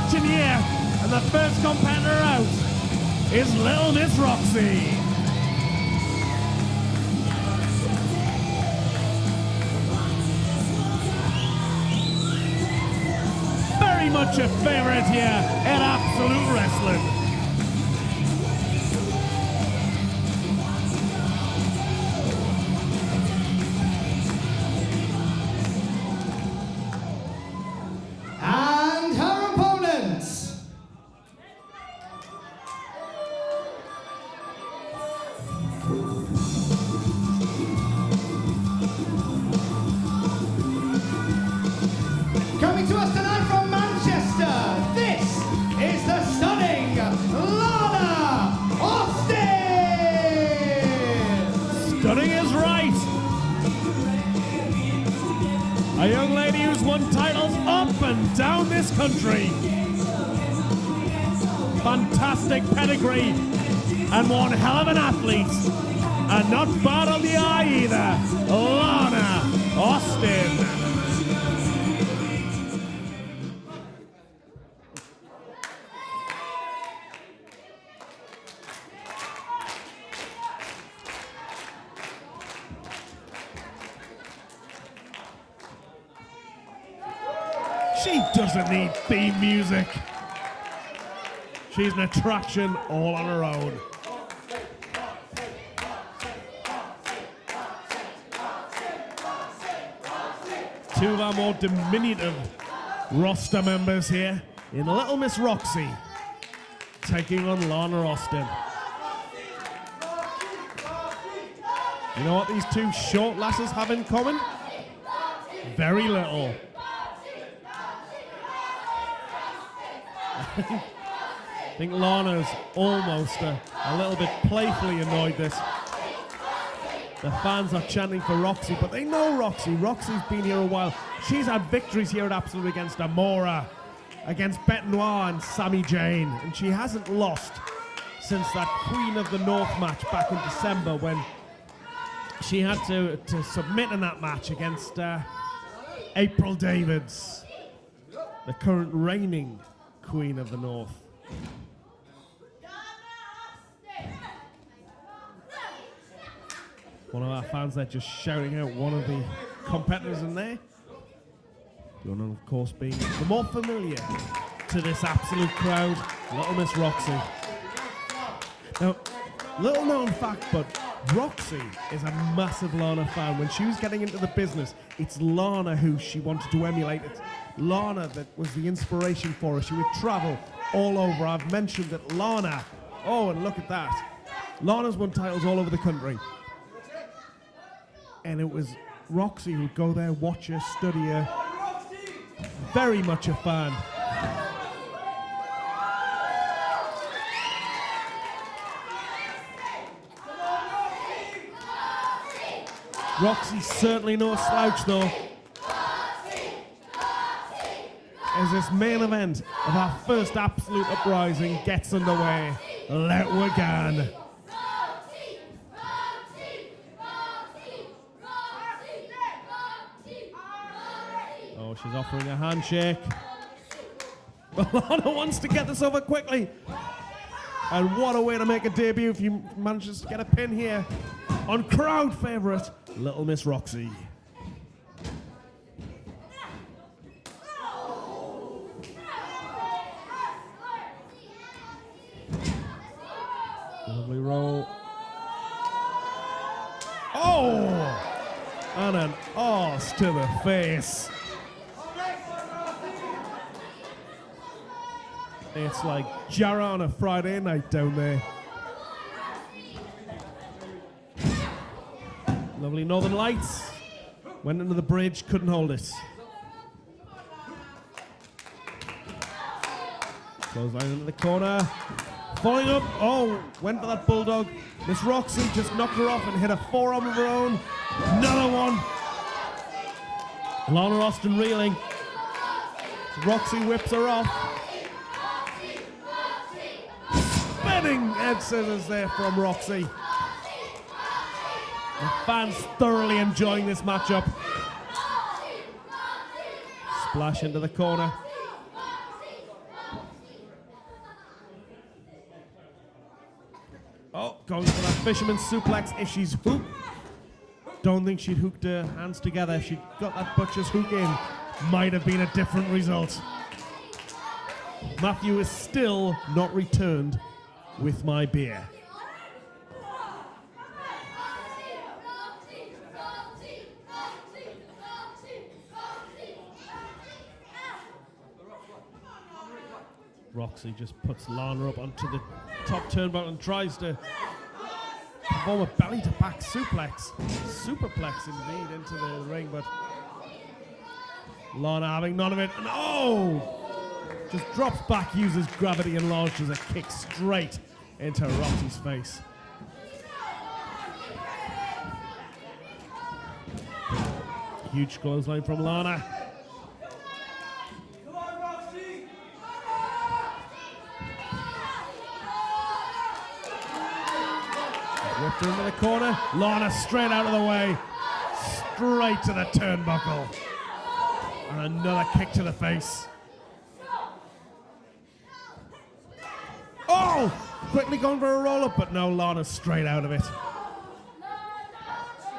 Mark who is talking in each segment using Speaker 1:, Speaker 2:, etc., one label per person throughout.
Speaker 1: action here, and the first competitor out is Little Miss Roxy. Very much a favorite here at Absolute Wrestling.
Speaker 2: Coming to us tonight from Manchester, this is the stunning Lana Austin!
Speaker 1: Stunning is right. A young lady who's won titles up and down this country. Fantastic pedigree and one hell of an athlete. And not bad on the eye either. Lana Austin. She doesn't need theme music. She's an attraction all on her own. Two of our more diminutive roster members here in Little Miss Roxy taking on Lana Austin. You know what these two short lasses have in common? Very little. I think Lana's almost a little bit playfully annoyed this. The fans are chanting for Roxy, but they know Roxy. Roxy's been here a while. She's had victories here at Absolute against Amora, against Bête Noire and Sammy Jayne, and she hasn't lost since that Queen of the North match back in December when she had to submit in that match against April Davids, the current reigning Queen of the North. One of our fans there just shouting out one of the competitors in there. The one, of course, being the more familiar to this Absolute crowd, Little Miss Roxy. Now, little known fact, but Roxy is a massive Lana fan. When she was getting into the business, it's Lana who she wanted to emulate. It's Lana that was the inspiration for her. She would travel all over. I've mentioned that Lana, oh, and look at that. Lana's won titles all over the country. And it was Roxy who'd go there, watch her, study her. Very much a fan. Roxy's certainly no slouch though. As this main event of our first Absolute Uprising gets underway. Let we begin. Oh, she's offering a handshake. But Lana wants to get this over quickly. And what a way to make a debut if you manages to get a pin here on crowd favourite, Little Miss Roxy. Lovely roll. Oh! And an arse to the face. It's like Jarrah on a Friday night down there. Lovely Northern Lights. Went into the bridge, couldn't hold it. Clothesline into the corner. Falling up. Oh, went for that bulldog. Miss Roxy just knocked her off and hit a forearm of her own. Another one. Lana Austin reeling. Roxy whips her off. Spinning head scissors there from Roxy. The fans thoroughly enjoying this matchup. Splash into the corner. fisherman suplex if she's hooked. Don't think she'd hooked her hands together. If she'd got that butcher's hook in, might have been a different result. Matthew is still not returned with my beer. Roxy just puts Lana up onto the top turnbuckle and tries to perform a belly to back suplex. Superplex indeed into the ring, but Lana having none of it. And just drops back, uses gravity and launches a kick straight into Roxy's face. Huge clothesline from Lana. Whipped her into the corner. Lana straight out of the way. Straight to the turnbuckle. And another kick to the face. Oh! Quickly going for a roll-up, but no, Lana straight out of it.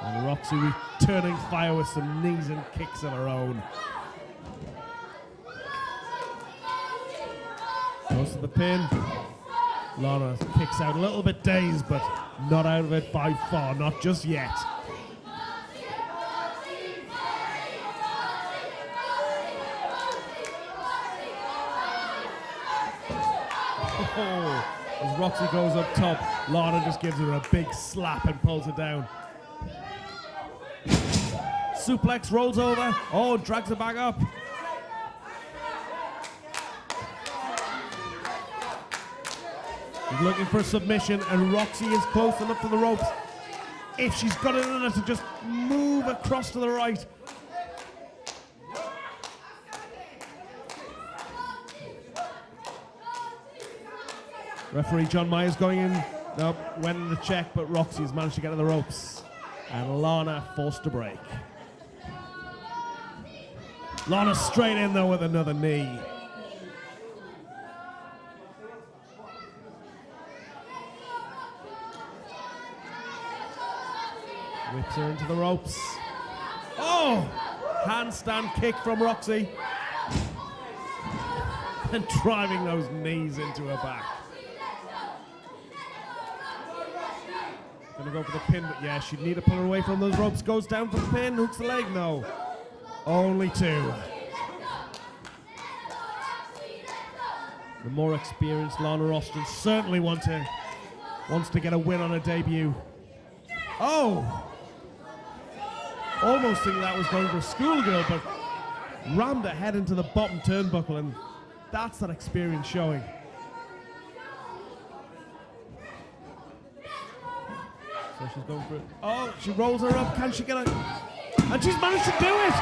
Speaker 1: And Roxy returning fire with some knees and kicks of her own. Goes to the pin. Lana kicks out a little bit dazed, but not out of it by far, not just yet. As Roxy goes up top, Lana just gives her a big slap and pulls her down. Suplex rolls over. Oh, drags her back up. He's looking for a submission, and Roxy is close enough to the ropes. If she's got it in her to just move across to the right. Referee John Myers going in. Nope, went in the check, but Roxy has managed to get to the ropes. And Lana forced to break. Lana straight in though with another knee. Whips her into the ropes. Oh! Handstand kick from Roxy. And driving those knees into her back. Gonna go for the pin, but yeah, she'd need to pull her away from those ropes. Goes down for the pin, hooks the leg, no. Only two. The more experienced Lana Austin certainly wants to get a win on her debut. Oh! Almost thinking that was going for a schoolgirl, but rammed her head into the bottom turnbuckle, and that's that experience showing. So she's going for it. Oh, she rolls her up. Can she get it? And she's managed to do it!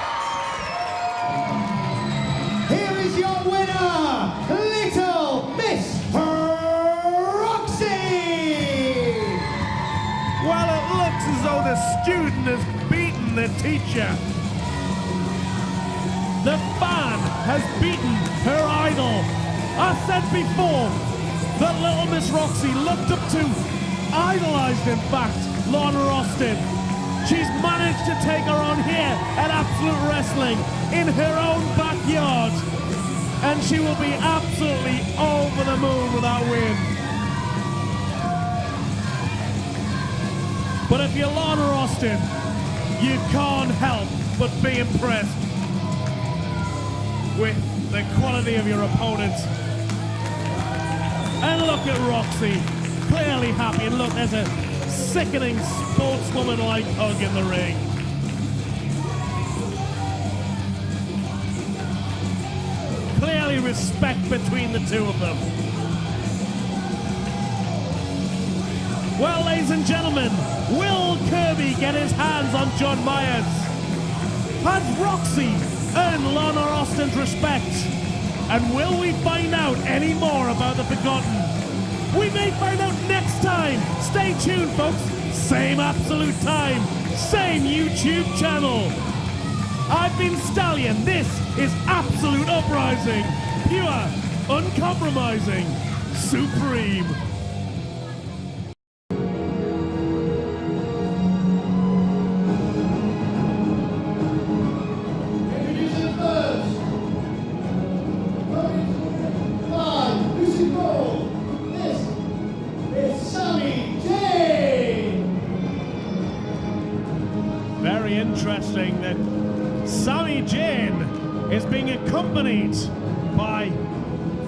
Speaker 2: Here is your winner, Little Miss Roxy!
Speaker 1: Well, it looks as though the student has beaten the teacher. The fan has beaten her idol. I said before that Little Miss Roxy looked up to, idolized in fact, Lana Austin. She's managed to take her on here at Absolute Wrestling in her own backyard. And she will be absolutely over the moon with that win. But if you're Lana Austin, you can't help but be impressed with the quality of your opponents. And look at Roxy, clearly happy. And look, there's a sickening sportswoman-like hug in the ring. Clearly respect between the two of them. Well, ladies and gentlemen, will Kirby get his hands on John Myers? Has Roxy earned Lana Austin's respect? And will we find out any more about the Forgotten? We may find out next time. Stay tuned, folks. Same Absolute time, same YouTube channel. I've been Stallion. This is Absolute Uprising. Pure, uncompromising, supreme. Very interesting that Sammy Jayne is being accompanied by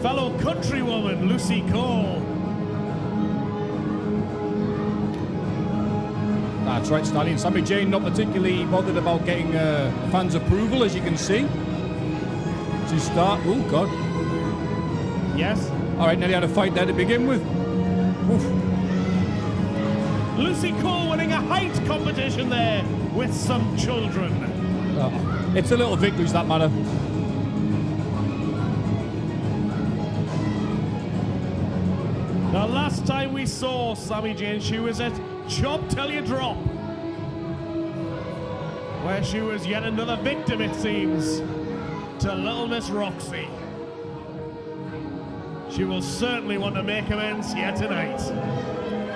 Speaker 1: fellow countrywoman Lucy Cole.
Speaker 3: That's right, Stallion. Sammy Jayne not particularly bothered about getting fans' approval, as you can see. To start, oh God.
Speaker 1: Yes.
Speaker 3: All right, nearly had a fight there to begin with. Oof.
Speaker 1: Lucy Cole winning a height competition there with some children.
Speaker 3: It's the little victories that matter.
Speaker 1: The last time we saw Sammy Jayne, she was at Chop Till You Drop, where she was yet another victim, it seems, to Little Miss Roxy. She will certainly want to make amends here tonight.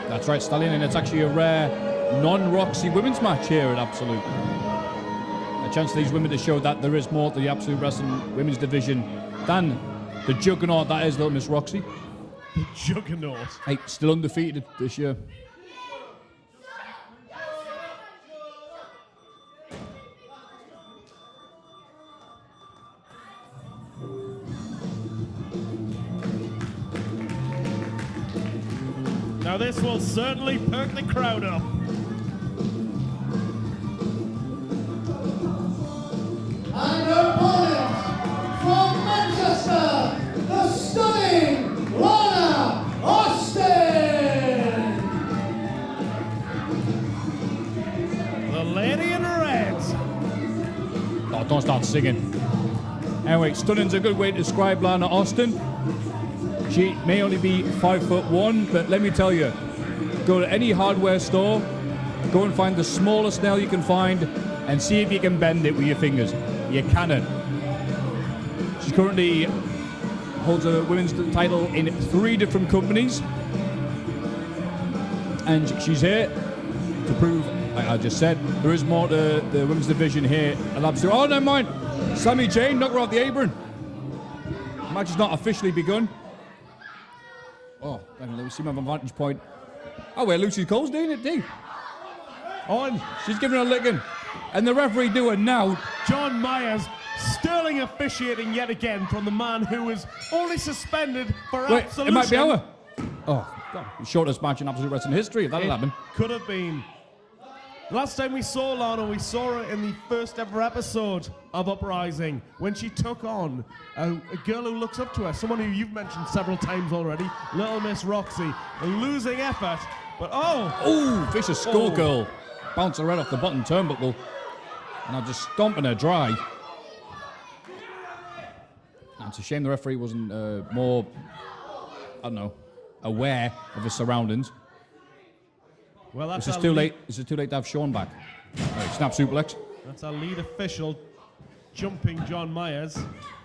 Speaker 3: That's right, Stallion, and it's actually a rare non-Roxy women's match here at Absolute. A chance for these women to show that there is more to the Absolute Wrestling women's division than the juggernaut that is Little Miss Roxy.
Speaker 1: The juggernaut.
Speaker 3: Hey, still undefeated this year.
Speaker 1: Now this will certainly perk the crowd up.
Speaker 2: And her opponent from Manchester, the stunning Lana Austin.
Speaker 1: The lady in red.
Speaker 3: Oh, don't start singing. Anyway, stunning's a good way to describe Lana Austin. She may only be 5'1", but let me tell you, go to any hardware store, go and find the smallest nail you can find, and see if you can bend it with your fingers. You cannot. She currently holds a women's title in 3 different companies, and she's here to prove, like I just said, there is more to the women's division here at Absolute. Oh, never mind. Sammy Jayne, knock her off the apron. The match has not officially begun. Oh, let me see my vantage point. Oh, well, Lucy Cole's doing it, too. Oh, and she's giving her a licking. And the referee doing now.
Speaker 1: John Myers, sterling officiating yet again from the man who was only suspended for Absolution.
Speaker 3: It might be our. Oh, God. The shortest match in Absolute Wrestling history, if that'll happen.
Speaker 1: Could have been. Last time we saw Lana, we saw her in the first ever episode of Uprising when she took on a girl who looks up to her, someone who you've mentioned several times already, Little Miss Roxy. A losing effort, but
Speaker 3: oh, vicious schoolgirl. Bounce her right off the bottom turnbuckle. And I'm just stomping her dry. And it's a shame the referee wasn't more, I don't know, aware of his surroundings.
Speaker 1: Well, that's
Speaker 3: Is it too late? Is it too late to have Sean back? Snap suplex.
Speaker 1: That's our lead official jumping John Myers.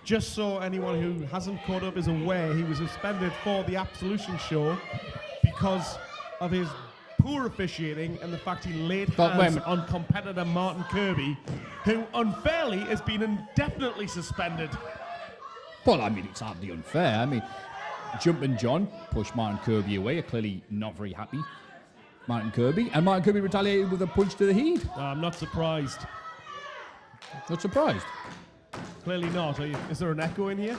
Speaker 1: Just so anyone who hasn't caught up is aware, he was suspended for the Absolution show because of his poor officiating and the fact he laid hands on competitor Martin Kirby, who unfairly has been indefinitely suspended.
Speaker 3: Well, I mean, it's hardly unfair. I mean, Jumping John pushed Martin Kirby away, clearly not very happy. Martin Kirby, and Martin Kirby retaliated with a punch to the head.
Speaker 1: I'm not surprised.
Speaker 3: Not surprised?
Speaker 1: Clearly not. Is there an echo in here?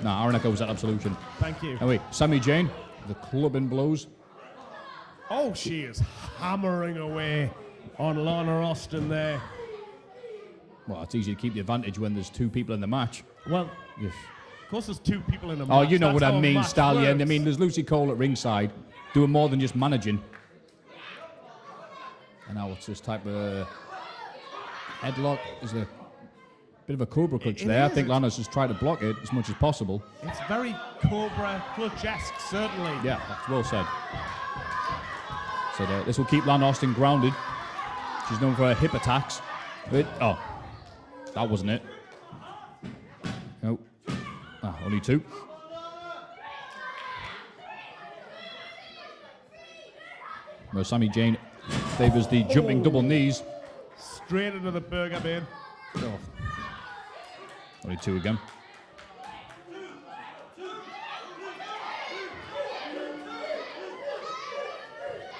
Speaker 3: Nah, our echo was at Absolution.
Speaker 1: Thank you.
Speaker 3: Anyway, Sammy Jayne, the clubbing blows.
Speaker 1: Oh, she is hammering away on Lana Austin there.
Speaker 3: Well, it's easy to keep the advantage when there's 2 people in the match.
Speaker 1: Well,
Speaker 3: Yes.
Speaker 1: of course there's 2 people in a match.
Speaker 3: Oh, you know
Speaker 1: That's
Speaker 3: what I
Speaker 1: how a
Speaker 3: mean,
Speaker 1: match
Speaker 3: Stallion.
Speaker 1: works.
Speaker 3: I mean, there's Lucy Cole at ringside doing more than just managing. And now it's this type of headlock. There's a bit of a Cobra clutch there. I think Lana's just tried to block it as much as possible.
Speaker 1: It's very Cobra clutch-esque, certainly.
Speaker 3: Yeah, that's well said. So this will keep Lana Austin grounded. She's known for her hip attacks. But, oh, that wasn't it. No. Only 2. Well, Sammy Jayne favours the jumping double knees.
Speaker 1: Straight into the burger bin.
Speaker 3: Oh. Only 2 again.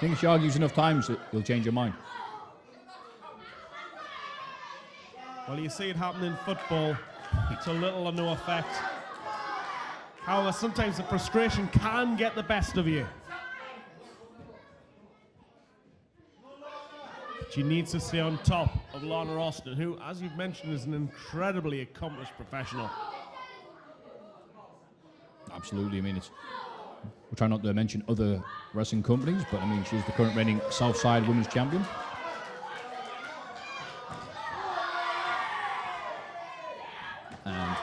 Speaker 3: I think she argues enough times that you'll change your mind.
Speaker 1: Well, you see it happen in football to little or no effect. However, sometimes the frustration can get the best of you. She needs to stay on top of Lana Austin, who, as you've mentioned, is an incredibly accomplished professional.
Speaker 3: Absolutely. I mean, we're trying not to mention other wrestling companies, but I mean, she's the current reigning Southside Women's Champion. And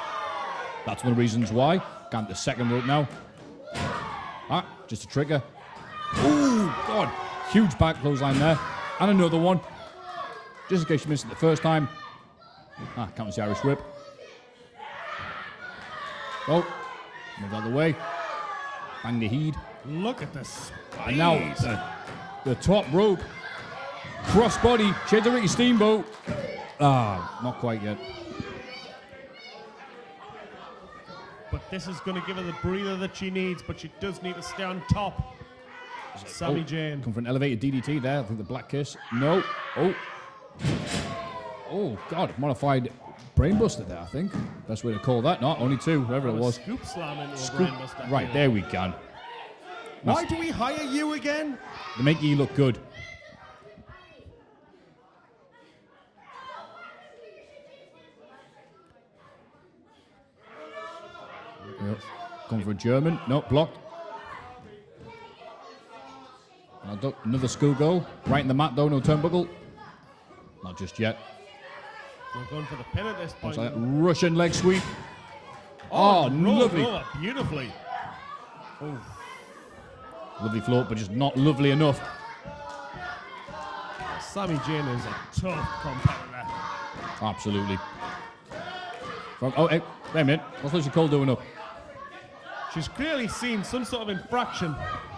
Speaker 3: that's one of the reasons why. Going to the second rope now. Just a trigger. Oh, God. Huge back clothesline there. And another one. Just in case you missed it the first time. Counters the Irish whip. Oh, move out of the way. Bang the heat.
Speaker 1: Look at this.
Speaker 3: And now the top rope. Crossbody. Shades of Ricky Steamboat. Not quite yet.
Speaker 1: But this is going to give her the breather that she needs, but she does need to stay on top. Sammii Jayne.
Speaker 3: Come for an elevated DDT there. I think the black kiss. No. Oh, God. Modified brainbuster there, I think. Best way to call that. Not only two, whoever it was.
Speaker 1: Scoop slam into a brainbuster.
Speaker 3: Right, there we go.
Speaker 1: Why do we hire you again?
Speaker 3: To make you look good. Yep. Come for a German. No, blocked. Another schoolgirl. Right in the mat, though. No turnbuckle. Not just yet.
Speaker 1: We're going for the pin at this point.
Speaker 3: Like Russian leg sweep. Lovely.
Speaker 1: Beautifully.
Speaker 3: Lovely float, but just not lovely enough.
Speaker 1: Sammii Jayne is a tough competitor.
Speaker 3: Absolutely. Hey, wait a minute. What's Lucy Cole doing up?
Speaker 1: She's clearly seen some sort of infraction.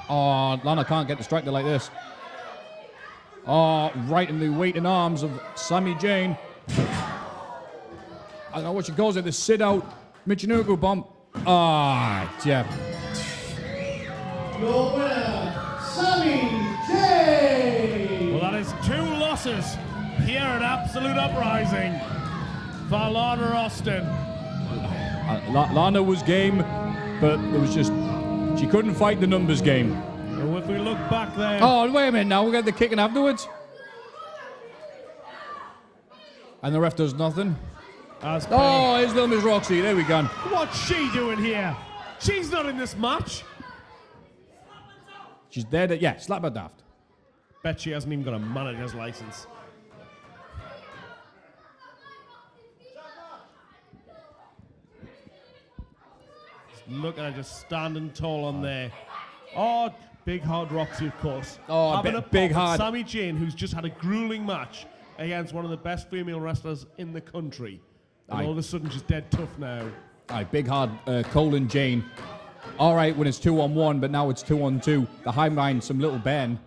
Speaker 3: Lana can't get distracted like this. Right in the waiting arms of Sammii Jayne. I don't know what she calls it, the sit-out Michinoku bomb. Yeah.
Speaker 2: Your winner, Sammii Jayne.
Speaker 1: Well, that is 2 losses here at Absolute Uprising for Lana Austin.
Speaker 3: Lana was game, but it was just, she couldn't fight the numbers game.
Speaker 1: So if we look back there.
Speaker 3: Wait a minute now, we got the kicking afterwards. And the ref does nothing. Here's little Miss Roxy, there we go.
Speaker 1: What's she doing here? She's not in this match.
Speaker 3: She's there to, slap her daft.
Speaker 1: Bet she hasn't even got a manager's license. Look at her just standing tall on there. Big hard Roxy, of course.
Speaker 3: Big hard.
Speaker 1: Sammii Jayne, who's just had a grueling match against one of the best female wrestlers in the country. And all of a sudden she's dead tough now.
Speaker 3: Big hard Cole and Jayne. All right, when it's 2-on-1, but now it's 2-on-2. The high mind, some little Ben.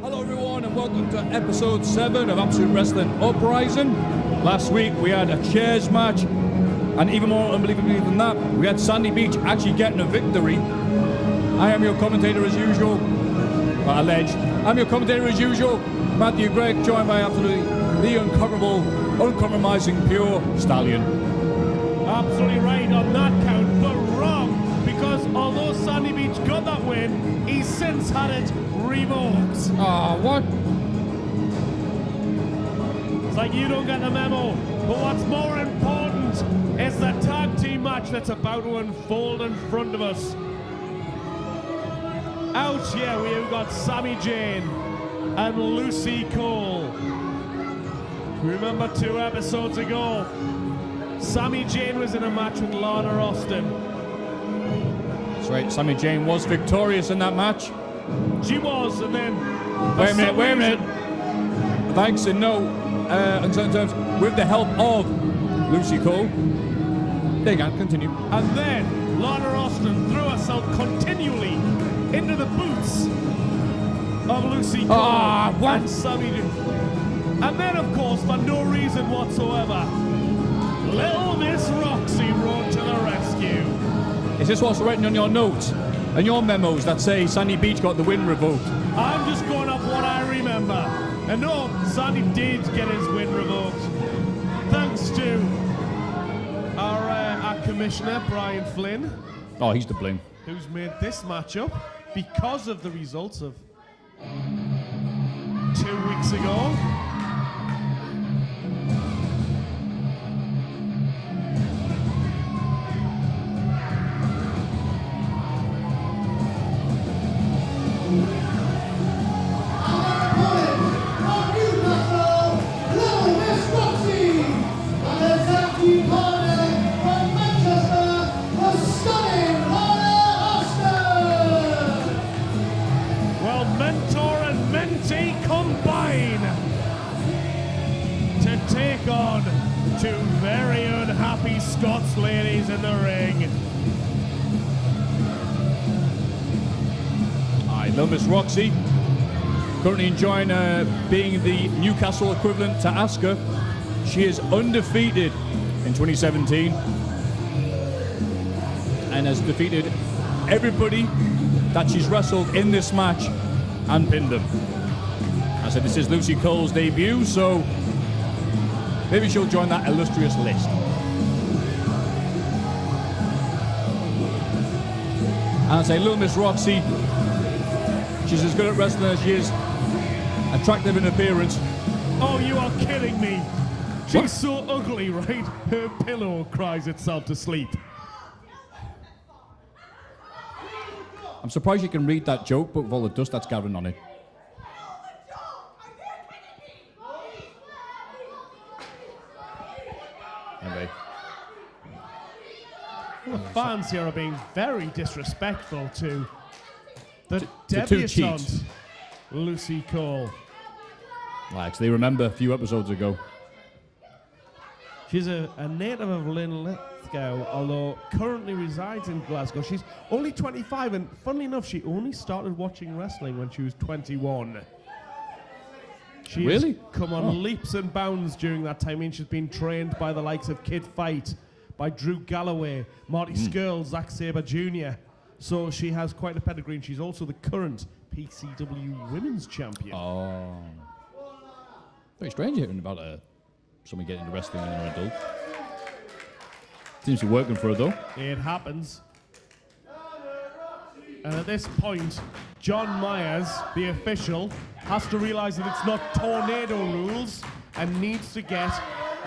Speaker 3: Hello everyone and welcome to episode 7 of Absolute Wrestling Uprising. Last week we had a chairs match, and even more unbelievably than that, we had Sandy Beach actually getting a victory. I am your commentator as usual, alleged. I'm your commentator as usual, Matthew Gregg, joined by absolutely the uncompromising pure Stallion.
Speaker 1: Absolutely right on that count, but wrong, because although Sandy Beach got that win, he's since had it revoked.
Speaker 3: What?
Speaker 1: It's like you don't get the memo, but what's more important is the tag team match that's about to unfold in front of us. Out here we've got Sammii Jayne and Lucy Cole. Remember 2 episodes ago, Sammii Jayne was in a match with Lana Austin.
Speaker 3: That's right, Sammii Jayne was victorious in that match.
Speaker 1: She was, and then...
Speaker 3: Wait a minute. Thanks and no, in certain terms, with the help of Lucy Cole. There you go, continue.
Speaker 1: And then Lana Austin threw herself continually into the boots of Lucy Cole and Sammy. And then, of course, for no reason whatsoever, little Miss Roxy rode to the rescue.
Speaker 3: Is this what's written on your notes and your memos that say Sandy Beach got the win revoked?
Speaker 1: I'm just going off what I remember. And no, Sandy did get his win revoked. Thanks to our commissioner, Brian Flynn.
Speaker 3: Oh, he's to blame.
Speaker 1: Who's made this matchup because of the results of 2 weeks ago. On two very unhappy Scots ladies in the ring.
Speaker 3: Alright, little Miss Roxy, currently enjoying being the Newcastle equivalent to Asuka. She is undefeated in 2017 and has defeated everybody that she's wrestled in this match and pinned them. I said this is Lucy Cole's debut, so maybe she'll join that illustrious list. And I say, little Miss Roxy, she's as good at wrestling as she is attractive in appearance.
Speaker 1: Oh, you are kidding me. She's so ugly, right? Her pillow cries itself to sleep.
Speaker 3: I'm surprised you can read that joke book with all the dust that's gathering on it. Anyway.
Speaker 1: The fans here are being very disrespectful to the
Speaker 3: to two
Speaker 1: debutante,
Speaker 3: cheats.
Speaker 1: Lucy Cole.
Speaker 3: I actually remember a few episodes ago.
Speaker 1: She's a native of Linlithgow, although currently resides in Glasgow. She's only 25, and funnily enough, she only started watching wrestling when she was 21. She
Speaker 3: Really?
Speaker 1: has come on leaps and bounds during that time. I mean, she's been trained by the likes of Kid Fight, by Drew Galloway, Marty Scurll, Zack Sabre Jr. So she has quite a pedigree, and she's also the current PCW Women's Champion.
Speaker 3: Oh. Very strange hearing about someone getting into wrestling when they're an adult. Seems to be working for her, though.
Speaker 1: It happens. And at this point, John Myers, the official, has to realize that it's not tornado rules and needs to get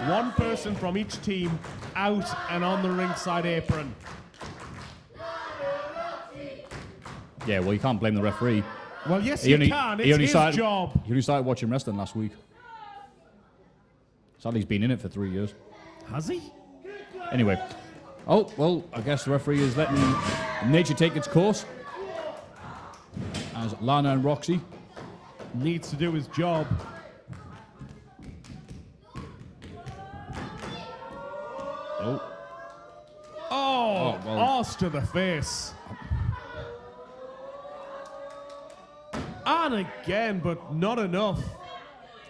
Speaker 1: one person from each team out and on the ringside apron.
Speaker 3: Yeah, well, you can't blame the referee.
Speaker 1: Well, yes, you can. It's his job.
Speaker 3: He only started watching wrestling last week. Sadly, he's been in it for 3 years.
Speaker 1: Has he?
Speaker 3: Anyway. Oh, well, I guess the referee is letting nature take its course. As Lana and Roxy
Speaker 1: needs to do his job. Oh,
Speaker 3: well.
Speaker 1: arse to the face. And again, but not enough.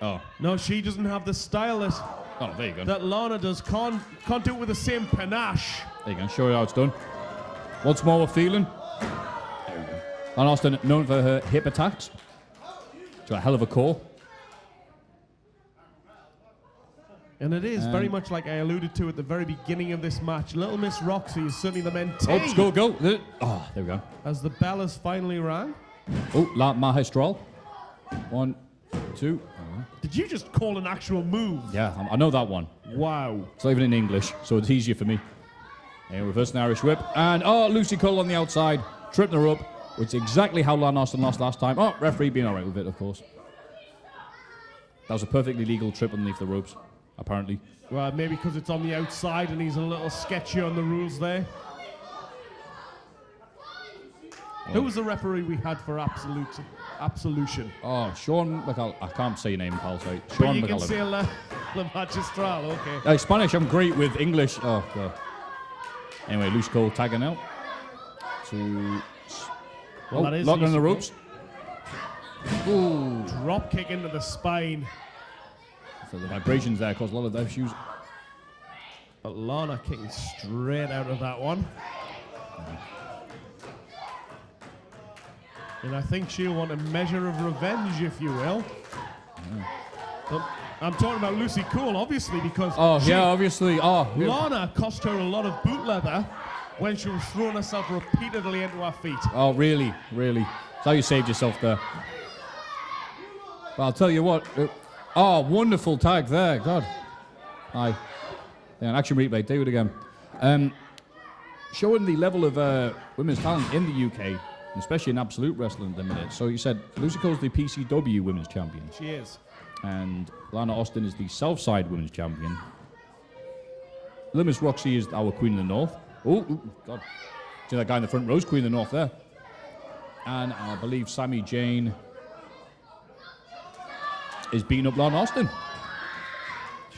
Speaker 3: Oh.
Speaker 1: No, she doesn't have the style
Speaker 3: There you go.
Speaker 1: that Lana does. Can't do it with the same panache.
Speaker 3: There you go. Show you how it's done. Once more, we're feeling. There we go. Lana Austin, known for her hip attacks. She's got a hell of a core.
Speaker 1: And it is very much like I alluded to at the very beginning of this match. Little Miss Roxy is certainly the mentee.
Speaker 3: Oh, go. Oh, there we go.
Speaker 1: As the bell has finally rang.
Speaker 3: Oh, La Magistral. 1, 2.
Speaker 1: Did you just call an actual move?
Speaker 3: Yeah, I know that one.
Speaker 1: Wow.
Speaker 3: It's not even in English, so it's easier for me. And reverse an Irish whip. And, Lucy Cole on the outside. Tripping her up, which is exactly how Lana Austin lost last time. Oh, referee being all right with it, of course. That was a perfectly legal trip underneath the ropes, apparently.
Speaker 1: Well, maybe because it's on the outside and he's a little sketchy on the rules there. Who was the referee we had for Absolution?
Speaker 3: Oh, Sean McCall. I can't say your name, pal. Sorry.
Speaker 1: But
Speaker 3: Sean
Speaker 1: you can
Speaker 3: McCallum.
Speaker 1: say Le Magistral, okay.
Speaker 3: Spanish, I'm great with English. Oh, God. Anyway, Lucy Cole tagging out.
Speaker 1: Well, that is
Speaker 3: locking on
Speaker 1: Lucy
Speaker 3: the ropes. Ooh.
Speaker 1: Drop kick into the spine.
Speaker 3: So the vibrations there cause a lot of issues.
Speaker 1: But Lana kicking straight out of that one. And I think she'll want a measure of revenge, if you will. But I'm talking about Lucy Cole, obviously, because
Speaker 3: obviously.
Speaker 1: Lana cost her a lot of boot leather when she was throwing herself repeatedly into her feet.
Speaker 3: Oh, really? Really? That's how you saved yourself there. But I'll tell you what. Wonderful tag there. God. Aye. Yeah, an action replay. Do it again. Showing the level of women's talent in the UK, especially in Absolute Wrestling at the minute. So you said Lucy Cole's the PCW Women's Champion.
Speaker 1: She is.
Speaker 3: And Lana Austin is the Southside Women's Champion. Miss Roxy is our Queen of the North. Oh, God. See that guy in the front row's Queen of the North there. And I believe Jayne is beating up Lana Austin.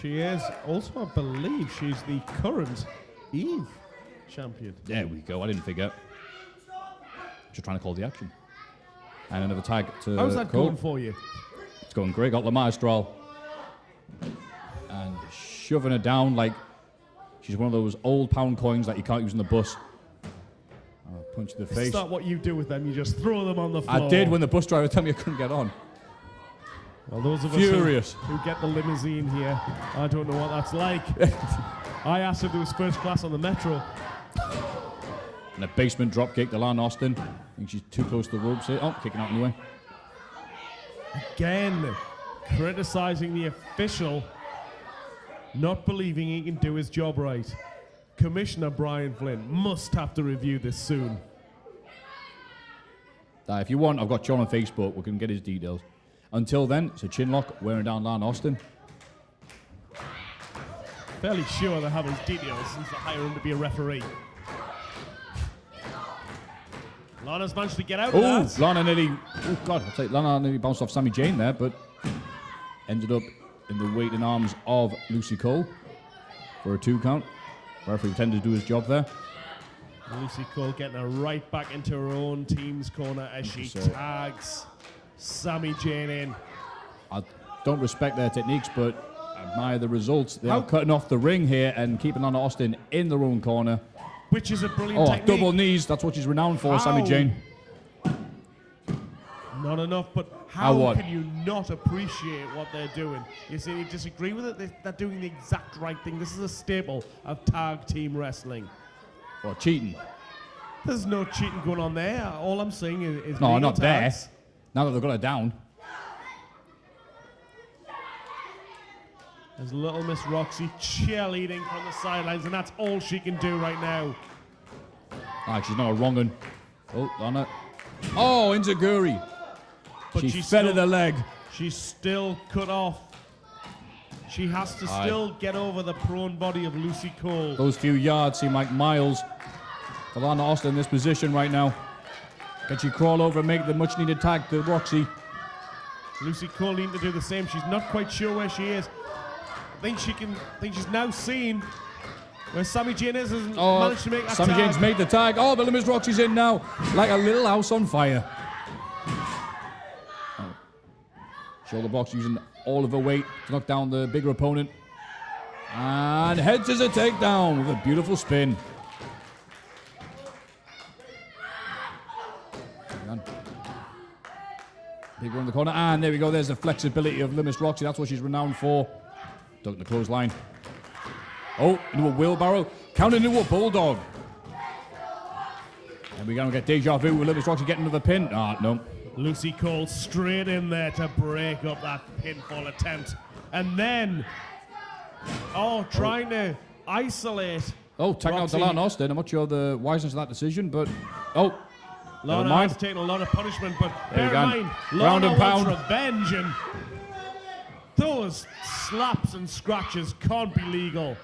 Speaker 1: She is. Also, I believe she's the current Eve champion.
Speaker 3: There we go. I didn't forget. Just trying to call the action. And another tag to
Speaker 1: How's that
Speaker 3: Cole.
Speaker 1: going for you?
Speaker 3: It's going great. Got Lamar Stroll. And shoving her down like she's one of those old pound coins that you can't use on the bus. Punch to the face.
Speaker 1: It's not what you do with them. You just throw them on the floor.
Speaker 3: I did when the bus driver told me I couldn't get on.
Speaker 1: Well, those of
Speaker 3: Furious.
Speaker 1: us who get the limousine here, I don't know what that's like. I asked if there was first class on the metro.
Speaker 3: And a basement drop kick to Lana Austin. I think she's too close to the ropes here. Oh, kicking out anyway.
Speaker 1: Again, criticizing the official, not believing he can do his job right. Commissioner Brian Flynn must have to review this soon.
Speaker 3: If you want, I've got John on Facebook. We can get his details. Until then, it's a chin lock wearing down Lana Austin.
Speaker 1: Fairly sure they have his details since they hire him to be a referee. Lana's managed to get out of that.
Speaker 3: Lana nearly... Oh, God. I'll take Lana nearly bounced off Jayne there, but ended up in the waiting arms of Lucy Cole for a 2 count. Referee pretended to do his job there.
Speaker 1: Lucy Cole getting her right back into her own team's corner as she tags Jayne in.
Speaker 3: I don't respect their techniques, but I admire the results. They are cutting off the ring here and keeping Lana Austin in their own corner.
Speaker 1: Which is a brilliant technique.
Speaker 3: Double knees. That's what she's renowned for, Jayne.
Speaker 1: Not enough, but how can you not appreciate what they're doing? You say you disagree with it? They're doing the exact right thing. This is a staple of tag team wrestling.
Speaker 3: Or cheating.
Speaker 1: There's no cheating going on there. All I'm saying is
Speaker 3: no, not
Speaker 1: tags.
Speaker 3: there. Now that they've got her down.
Speaker 1: There's little Miss Roxy cheerleading from the sidelines, and that's all she can do right now.
Speaker 3: She's not a wrong one. Oh, Lana. Oh, Inzaguri.
Speaker 1: But
Speaker 3: she fed her the leg.
Speaker 1: She's still cut off. She has to still get over the prone body of Lucy Cole.
Speaker 3: Those few yards seem like miles for Lana Austin in this position right now. Can she crawl over and make the much-needed tag to Roxy?
Speaker 1: Lucy Cole needing to do the same. She's not quite sure where she is. I think she's now seen where Jayne is and managed to make that tag.
Speaker 3: Jayne's made the tag. Oh, but Miss Roxy's in now like a little house on fire. Shoulder box using all of her weight to knock down the bigger opponent. And heads as a takedown with a beautiful spin. Big one in the corner. And there we go. There's the flexibility of Miss Roxy. That's what she's renowned for. Duck the clothesline. Oh, into a wheelbarrow. Count into a bulldog. And we're going to get deja vu with Miss Roxy getting another pin. No.
Speaker 1: Lucy Cole straight in there to break up that pinfall attempt. And then, trying to isolate.
Speaker 3: Tag out to Lana Austin. I'm not sure the wiseness of that decision, but...
Speaker 1: Lana has taken a lot of punishment, but bear in mind,
Speaker 3: Round
Speaker 1: Lana
Speaker 3: and pound.
Speaker 1: wants revenge, and those slaps and scratches can't be legal.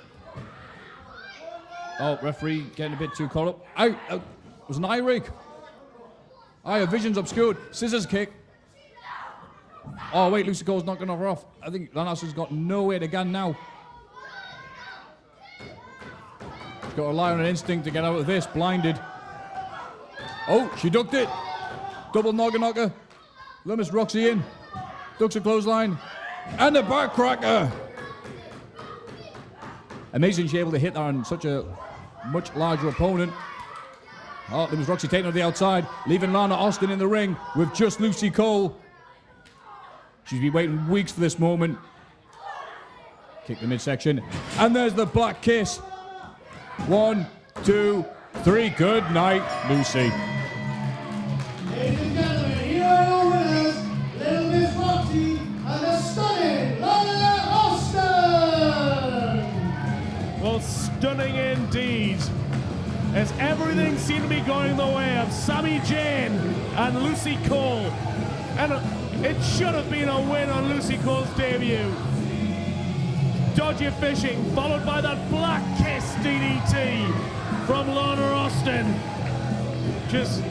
Speaker 3: Referee getting a bit too caught up. It was an eye rake. Her vision's obscured. Scissors kick. Oh, wait, Lucy Cole's knocking her off. I think Lana Austin's got nowhere to go now. She's got to rely on her instinct to get out of this, blinded. Oh, she ducked it. Double knocker. Limits Roxy in. Ducks a clothesline. And the back cracker. Amazing she's able to hit that on such a much larger opponent. Oh, there was Roxy taking her to the outside, leaving Lana Austin in the ring with just Lucy Cole. She's been waiting weeks for this moment. Kick the midsection. And there's the black kiss. 1, 2, 3. Good night, Lucy.
Speaker 2: Ladies and gentlemen, here are your winners, Little Miss Roxy and the stunning Lana Austin.
Speaker 1: Well, stunning indeed. As everything seemed to be going the way of Sammii, Jayne and Lucy Cole. And it should have been a win on Lucy Cole's debut. Dodgy fishing, followed by that black kiss DDT from Lana Austin. Just